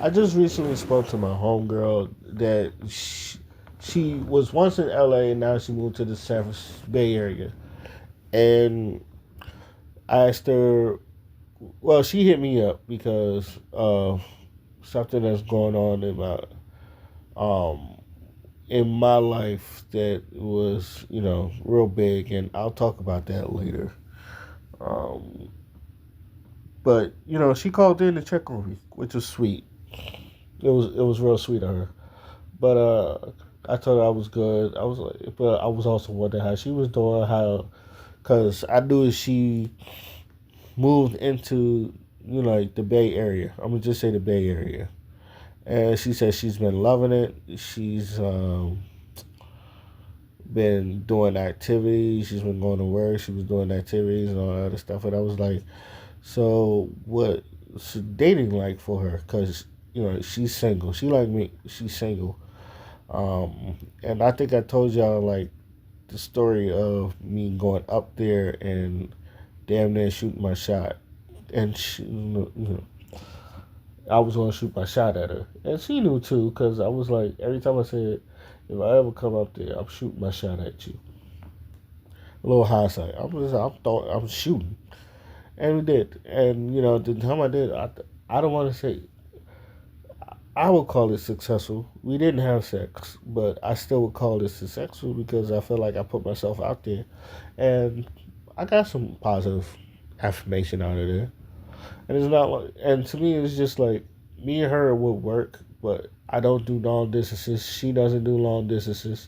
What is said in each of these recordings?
I just recently spoke to my homegirl that she was once in LA and now she moved to the San Francisco Bay Area. And I asked her, well, she hit me up because of something that's going on um in my life that was, real big, and I'll talk about that later. Um, but she called in to check on me, which was sweet. It was real sweet of her. But I told her I was good. I was like, but I was also wondering how she was doing. How, cause I knew she moved into like the Bay Area. I'm gonna just say the Bay Area, and she said she's been loving it. She's been doing activities. She's been going to work. She was doing activities and all that other stuff. And I was like, so what's dating like for her? Cause she's single. She like me. She's single. And I think I told y'all like the story of me going up there and damn near shooting my shot. And I was gonna shoot my shot at her, and she knew too, cause I was like, every time I said, if I ever come up there, I'm shooting my shot at you. A little hindsight, I'm shooting, and we did. And the time I did, I don't want to say I would call it successful. We didn't have sex, but I still would call it successful because I feel like I put myself out there, and I got some positive affirmation out of there. And it's not like, and to me, it's just like me and her would work, but I don't do long distances. She doesn't do long distances,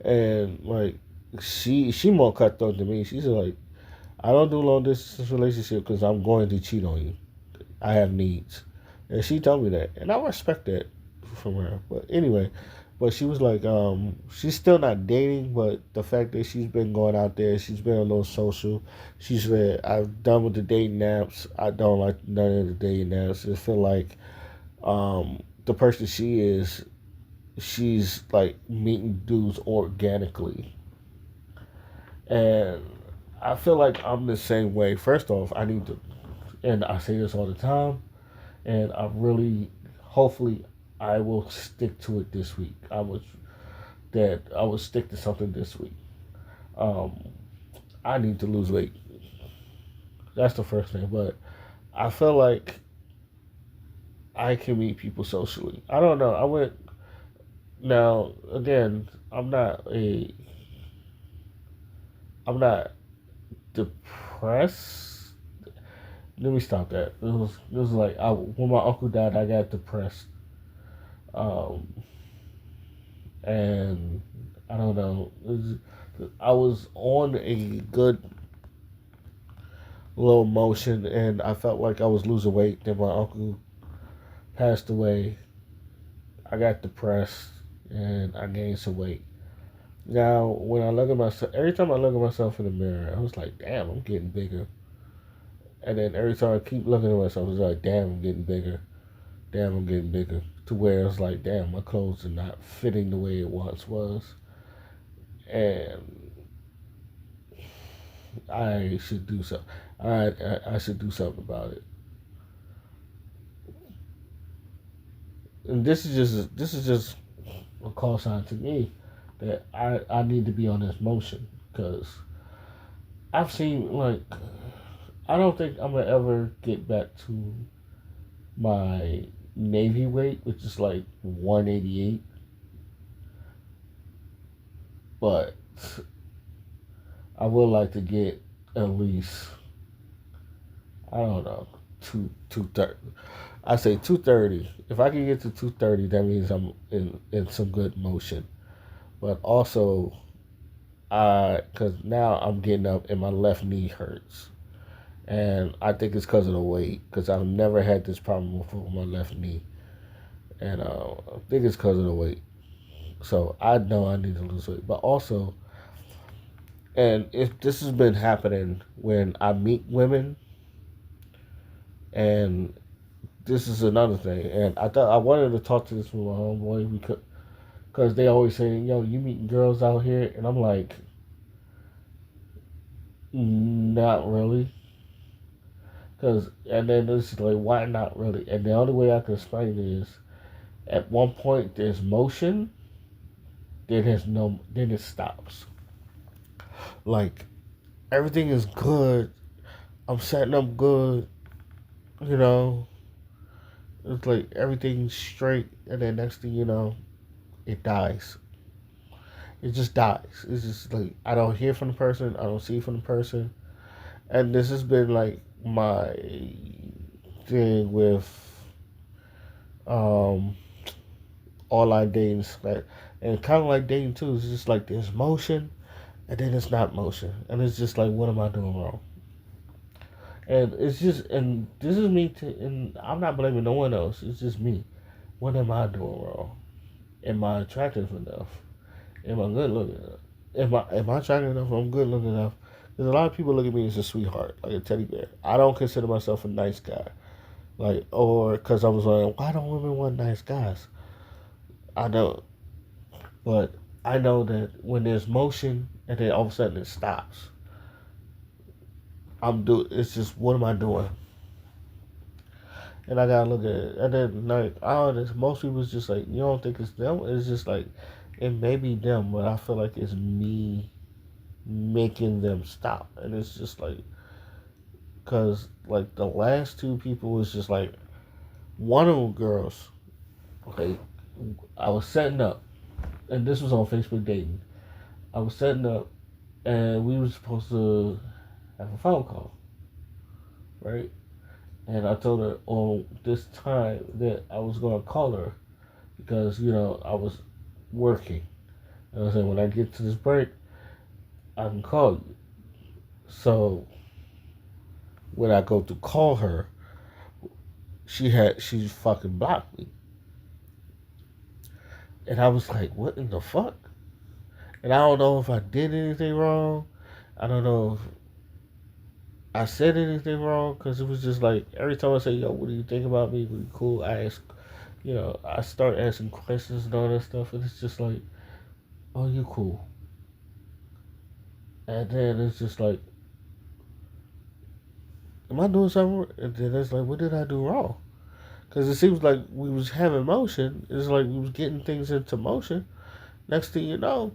and like she more cutthroat than me. She's like, I don't do long distance relationship because I'm going to cheat on you. I have needs, and she told me that, and I respect that from her. But anyway, but she was like, she's still not dating, but the fact that she's been going out there, she's been a little social. She said, I've done with the dating apps. I don't like none of the dating apps. I feel like the person she is, she's like meeting dudes organically. And I feel like I'm the same way. First off, I need to, and I say this all the time, and I really, hopefully, I will stick to it this week. I will stick to something this week. Um, I need to lose weight. That's the first thing. But I feel like I can meet people socially. I don't know. I went now again. I'm not depressed. Let me stop that. It was like when my uncle died, I got depressed. Um, and I don't know. I was on a good little motion, and I felt like I was losing weight. Then my uncle passed away. I got depressed, and I gained some weight. Now, when I look at myself, every time I look at myself in the mirror, I was like, "Damn, I'm getting bigger." And then every time I keep looking at myself, it's like, "Damn, I'm getting bigger. Damn, I'm getting bigger." To where it's like, "Damn, my clothes are not fitting the way it once was," and I should do something. I should do something about it. And this is just a call sign to me that I need to be on this motion because I've seen like I don't think I'm gonna ever get back to my Navy weight, which is like 188. But I would like to get at least I don't know 230. I say 230. If I can get to 230, that means I'm in some good motion. But also, because now I'm getting up and my left knee hurts, and I think it's because of the weight. Because I've never had this problem before with my left knee, and I think it's because of the weight. So I know I need to lose weight, but also, and if this has been happening when I meet women, and this is another thing, and I thought I wanted to talk to this with my homeboy because they always say, "Yo, you meeting girls out here," and I'm like, not really, And then it's like, why not really? And the only way I can explain it is, at one point there's motion, then it stops. Like everything is good. I'm setting up good. You know, it's like everything's straight, and then next thing you know, it dies. It just dies. It's just like I don't hear from the person. I don't see from the person. And this has been like my thing with um online dating, like, and kind of like dating too. It's just like there's motion, and then it's not motion, and it's just like, what am I doing wrong? And it's just, and this is me, and I'm not blaming no one else. It's just me. What am I doing wrong? Am I attractive enough? Am I good looking enough? Am I attractive enough? I'm good looking enough. Because a lot of people look at me as a sweetheart, like a teddy bear. I don't consider myself a nice guy. Like, or because I was like, why don't women want nice guys? I don't. But I know that when there's motion and then all of a sudden it stops, It's just, what am I doing? And I gotta look at it. And then like, oh, this, most people is just like, you don't think it's them? It's just like, it may be them, but I feel like it's me making them stop. And it's just like, cause like the last two people was just like, one of them girls, like, I was setting up, and this was on Facebook dating. I was setting up, and we were supposed to have a phone call, right? And I told her on this time that I was gonna call her because I was working. And I said, when I get to this break, I can call you. So when I go to call her, she fucking blocked me, and I was like, what in the fuck? And I don't know if I did anything wrong. I don't know if I said anything wrong, because it was just like every time I say, yo, what do you think about me? What you cool? I ask, I start asking questions and all that stuff, and it's just like, oh, you cool. And then it's just like, am I doing something? And then it's like, what did I do wrong? Because it seems like we was having motion. It's like we was getting things into motion. Next thing you know,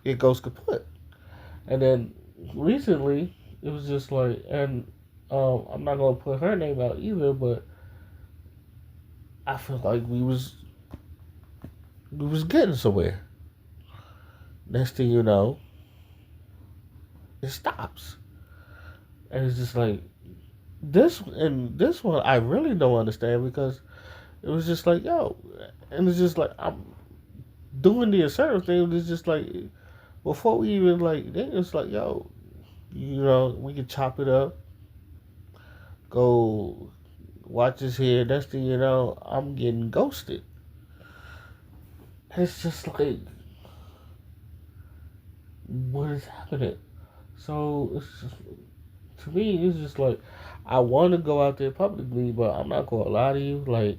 it goes kaput. And then recently, it was just like, and I'm not gonna put her name out either, but I feel like we was getting somewhere. Next thing you know, it stops, and it's just like this one I really don't understand, because it was just like, yo, and it's just like I'm doing the assertive thing. It's just like, before we even like, then it's like, yo, we can chop it up, go watch this here. Next thing you know, I'm getting ghosted. It's just like, what is happening? So it's just, to me, it's just like, I want to go out there publicly, but I'm not gonna lie to you. Like,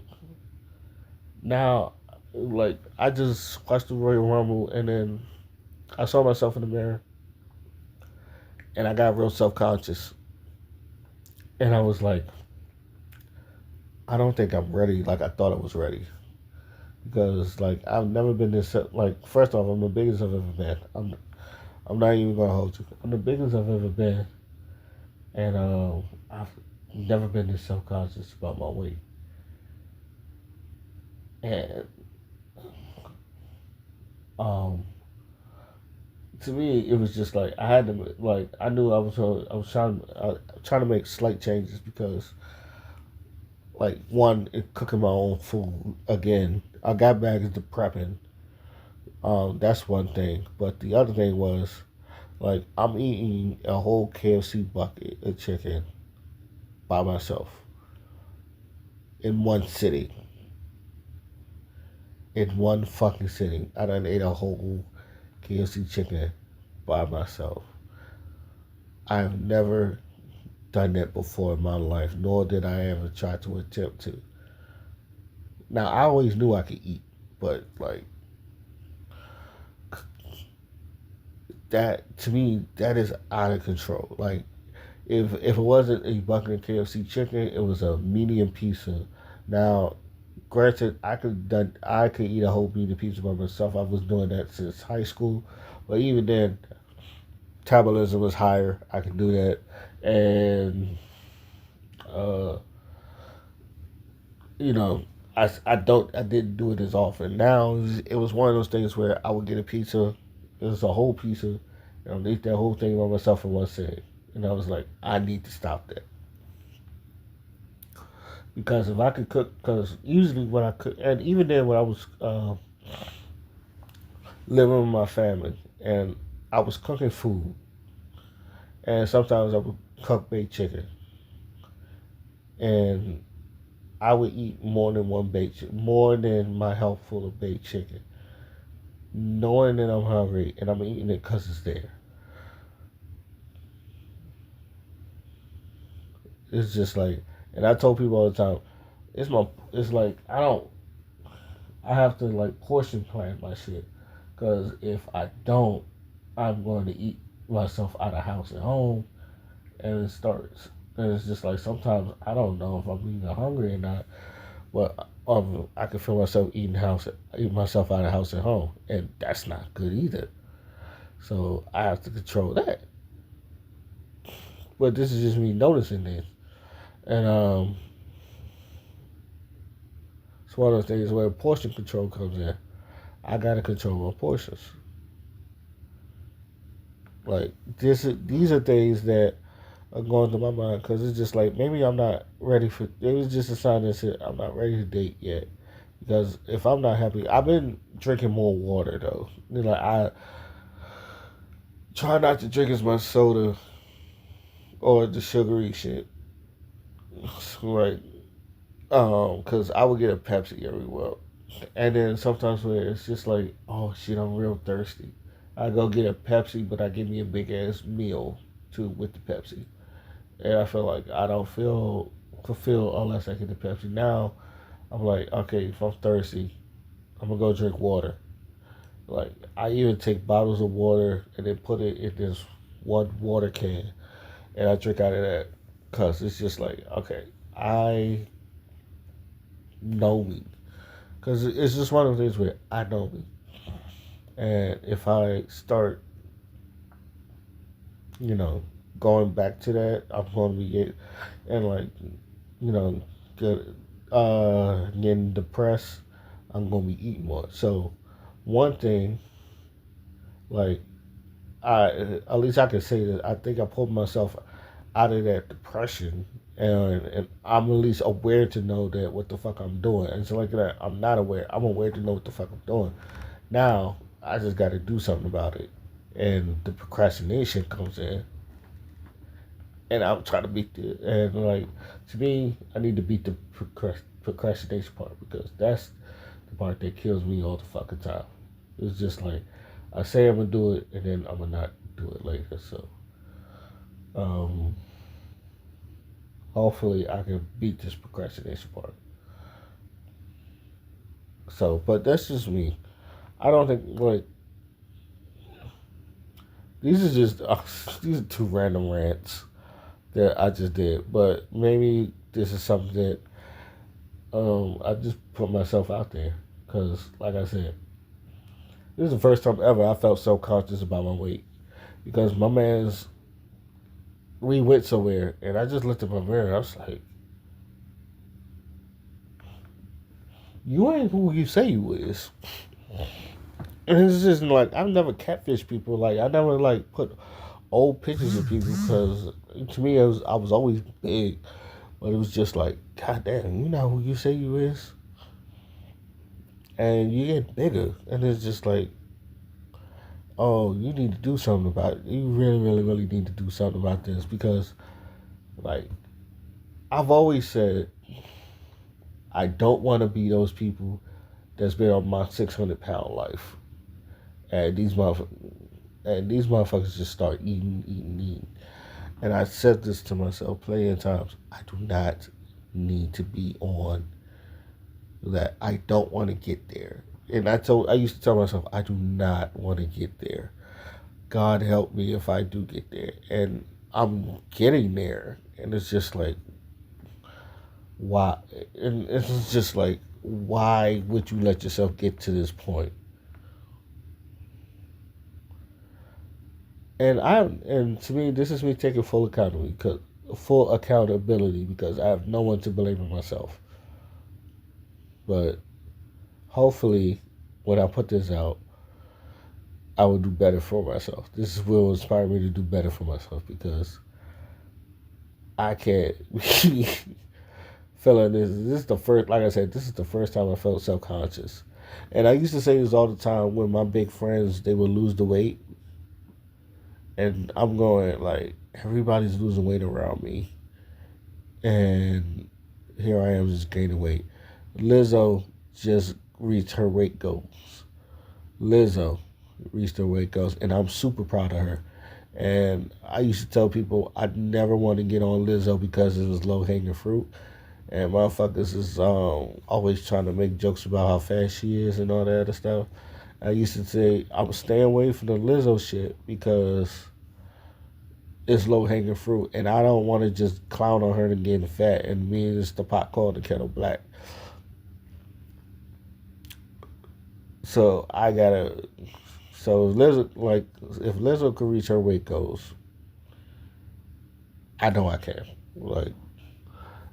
now, like, I just watched the Royal Rumble, and then I saw myself in the mirror, and I got real self conscious, and I was like, I don't think I'm ready like I thought I was ready, because like I've never been this, like, first off, I'm the biggest I've ever been. I'm not even gonna hold you. I'm the biggest I've ever been, and I've never been this self conscious about my weight. And um, to me, it was just like I had to, like, I knew I was trying to make slight changes, because like, one, cooking my own food again. I got back into prepping. That's one thing, but the other thing was, like, I'm eating a whole KFC bucket of chicken by myself in one sitting. In one fucking sitting, I done ate a whole KFC chicken by myself. I've never done that before in my life, nor did I ever try to attempt to. Now, I always knew I could eat, but like, that, to me, that is out of control. Like, If it wasn't a bucket of KFC chicken, it was a medium pizza. Now, granted, I could eat a whole medium pizza by myself. I was doing that since high school, but even then, metabolism was higher. I could do that, and uh, you know, I didn't do it as often. Now it was one of those things where I would get a pizza. It was a whole pizza, and I'd eat that whole thing by myself in one sitting. And I was like, I need to stop that because if I could cook, because usually when I cook, and even then when I was living with my family and I was cooking food, and sometimes I would cook baked chicken, and I would eat more than one baked chicken, more than my help full of baked chicken, knowing that I'm hungry and I'm eating it because it's there. It's just like, and I told people all the time, it's like I have to like portion plan my shit, because if I don't, I'm going to eat myself out of house and home, and it starts. And it's just like sometimes I don't know if I'm even hungry or not, but I can feel myself eating myself out of house and home, and that's not good either. So I have to control that. But this is just me noticing this, and it's one of those things where portion control comes in. I gotta control my portions. Like these are things that are going through my mind because it's just like maybe I'm not ready for. It was just a sign that said I'm not ready to date yet. Because if I'm not happy, I've been drinking more water though. Like I try not to drink as much soda or the sugary shit, right? Because I would get a Pepsi every well, and then sometimes where it's just like, oh shit, I'm real thirsty. I go get a Pepsi, but I give me a big ass meal too with the Pepsi, and I feel like I don't feel fulfilled unless I get the Pepsi. Now I'm like, okay, if I'm thirsty, I'm gonna go drink water. Like I even take bottles of water and then put it in this one water can, and I drink out of that, cause it's just like, okay, I know me, cause it's just one of those things where I know me, and if I start, you know, going back to that, I'm going to be and like, you know, get getting depressed. I'm going to be eating more. So one thing, like I at least I can say that I think I pulled myself out of that depression, and I'm at least aware to know that what the fuck I'm doing. And so like that, I'm not aware. I'm aware to know what the fuck I'm doing. Now I just got to do something about it, and the procrastination comes in, and I'm trying to beat the and like to me, I need to beat the procrastination part because that's the part that kills me all the fucking time. It's just like I say I'm gonna do it, and then I'm gonna not do it later. So um, hopefully, I can beat this procrastination part. So, but that's just me. I don't think like these are just these are two random rants that I just did, but maybe this is something that I just put myself out there because, like I said, this is the first time ever I felt so conscious about my weight because my man's we went somewhere and I just looked at my mirror and I was like, "You ain't who you say you is." And it's just like I've never catfished people. Like I never like put old pictures of people because to me I was always big, but it was just like, God damn, you know who you say you is, and you get bigger, and it's just like, oh, you need to do something about it. You really, really, really need to do something about this because, like, I've always said, I don't want to be those people that's been on my 600 pound life, and these motherfuckers just start eating, eating, eating. And I said this to myself plenty of times. I do not need to be on that. I don't want to get there. And I used to tell myself, I do not want to get there. God help me if I do get there. And I'm getting there, and it's just like, why? And it's just like, why would you let yourself get to this point? And to me, this is me taking full accountability because I have no one to blame but myself. But hopefully, when I put this out, I will do better for myself. This will inspire me to do better for myself because I can't be feeling this. This is the first, like I said, this is the first time I felt self conscious. And I used to say this all the time when my big friends they would lose the weight, and I'm going like everybody's losing weight around me, and here I am just gaining weight. Lizzo just reached her weight goals. Lizzo reached her weight goals, and I'm super proud of her. And I used to tell people I'd never want to get on Lizzo because it was low hanging fruit. And motherfuckers is always trying to make jokes about how fast she is and all that other stuff. I used to say I'm staying away from the Lizzo shit because it's low hanging fruit, and I don't want to just clown on her and getting fat. And me, it's the pot called the kettle black. So I gotta. So Lizzo, like, if Lizzo could reach her weight goals, I know I can. Like,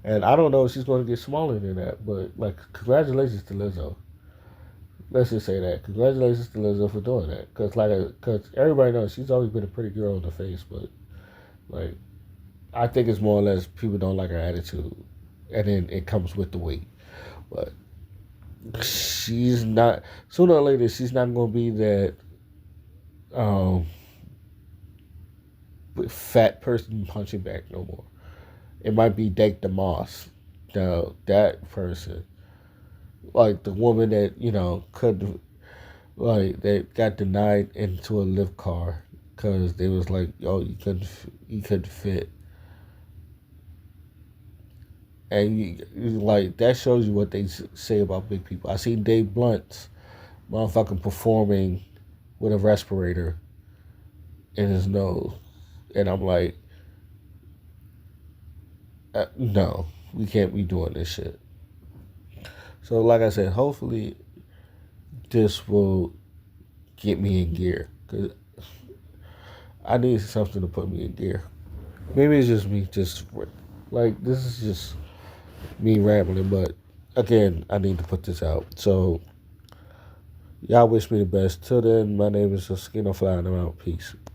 and I don't know if she's going to get smaller than that, but like, congratulations to Lizzo. Let's just say that. Congratulations to Lizzo for doing that, cause everybody knows she's always been a pretty girl in the face, but like, I think it's more or less people don't like her attitude, and then it comes with the weight. But she's not. Sooner or later, she's not going to be that um, fat person punching back no more. It might be Dake DeMoss, that person, like the woman that couldn't, like, that got denied into a lift car because they was like, "Oh, you couldn't fit," and like that shows you what they say about big people. I seen Dave Blunt's motherfucking performing with a respirator in his nose, and I'm like, no, we can't be doing this shit. So, like I said, hopefully this will get me in gear because I need something to put me in gear. Maybe it's just me, just like this is just me rambling, but again, I need to put this out. So, y'all wish me the best. Till then, my name is Eskino Fly, and I'm out. Peace.